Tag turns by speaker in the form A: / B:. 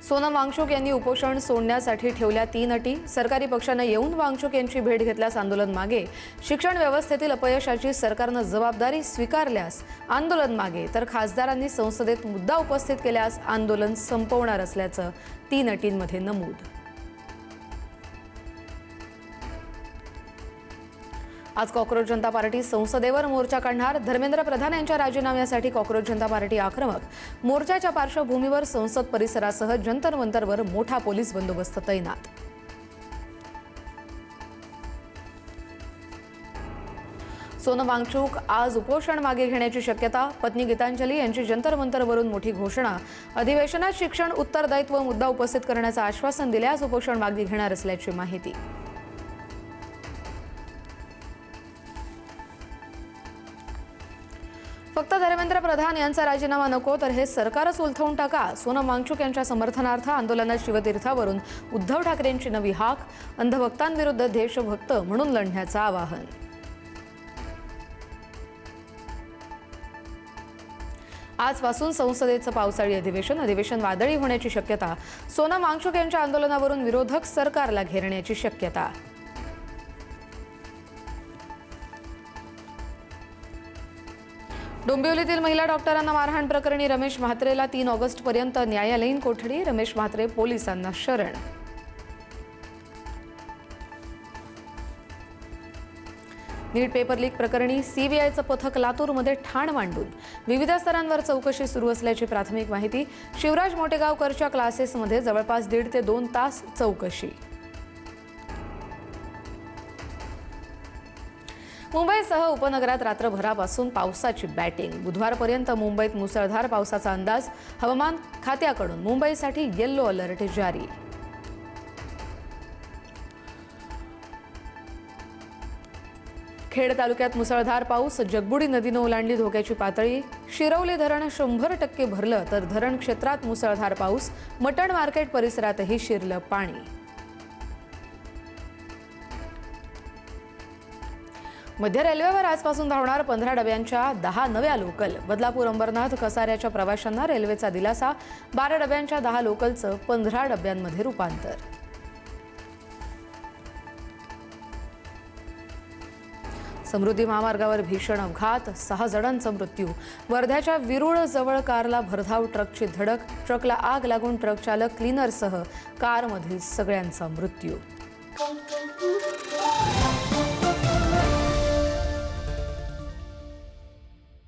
A: सोनम वांगचुक यांनी उपोषण सोडण्यासाठी ठेवल्या 3 अटी. सरकारी पक्षाने येऊन वांगचुक यांची भेट घेतल्यास आंदोलन मागे. शिक्षण व्यवस्थेतील अपयशाची सरकारने जबाबदारी स्वीकारल्यास आंदोलन मागे. तर खासदारांनी संसदेत मुद्दा उपस्थित केल्यास आंदोलन संपवणार असल्याचं 3 अटींमध्ये नमूद. आज कॉक्रोच जनता पार्टी संसदेवर मोर्चा काढणार. धर्मेंद्र प्रधान यांच्या राजीनाम्यासाठी कॉक्रोच जनता पार्टी आक्रमक. मोर्चाच्या पार्श्वभूमीवर संसद परिसरासह जंतर मंतरवर मोठा पोलीस बंदोबस्त तैनात. सोनम वांगचुक आज उपोषण मागे घेण्याची शक्यता. पत्नी गीतांजली यांची जंतर मंतरवरून मोठी घोषणा. अधिवेशनात शिक्षण उत्तरदायित्व मुद्दा उपस्थित करण्याचं आश्वासन दिल्यास उपोषण मागे घेणार असल्याची माहिती. फक्त धर्मेंद्र प्रधान यांचा राजीनामा नको तर हे सरकारच उलथवून टाका. सोनम वांगचुक यांच्या समर्थनार्थ आंदोलनात शिवतीर्थावरून उद्धव ठाकरेंची नवी हाक. अंधभक्तांविरुद्ध देशभक्त म्हणून लढण्याचं आवाहन. आजपासून संसदेचं पावसाळी अधिवेशन वादळी होण्याची शक्यता. सोनम वांगचुक यांच्या आंदोलनावरून विरोधक सरकारला घेरण्याची शक्यता. डोंबिवलीतील महिला डॉक्टरांना मारहाण प्रकरणी रमेश म्हात्रेला 3 ऑगस्टपर्यंत न्यायालयीन कोठडी. रमेश म्हात्रे पोलिसांना शरण. नीट पेपर लीक प्रकरणी सीबीआयचं पथक लातूरमध्ये ठाण मांडून विविध स्तरांवर चौकशी सुरू असल्याची प्राथमिक माहिती. शिवराज मोटेगावकरच्या क्लासेसमध्ये जवळपास 1.5 ते 2 तास चौकशी. मुंबईसह उपनगरात रात्रभरापासून पावसाची बॅटिंग. बुधवारपर्यंत मुंबईत मुसळधार पावसाचा अंदाज. हवामान खात्याकडून मुंबईसाठी येलो अलर्ट जारी. खेड तालुक्यात मुसळधार पाऊस. जगबुडी नदीनं ओलांडली धोक्याची पातळी. शिरवली धरण 100% भरलं तर धरण क्षेत्रात मुसळधार पाऊस. मटण मार्केट परिसरातही शिरलं पाणी. मध्य रेल्वेवर आजपासून धावणार 15 डब्यांच्या 10 नव्या लोकल. बदलापूर अंबरनाथ कसाऱ्याच्या प्रवाशांना रेल्वेचा दिलासा. 12 डब्यांच्या 10 लोकलचं 15 डब्यांमध्ये रूपांतर. समृद्धी महामार्गावर भीषण अपघात. 6 जणांचा मृत्यू. वर्ध्याच्या विरुळ जवळ कारला भरधाव ट्रकची धडक. ट्रकला आग लागून ट्रक चालक क्लीनरसह कारमधील सगळ्यांचा मृत्यू.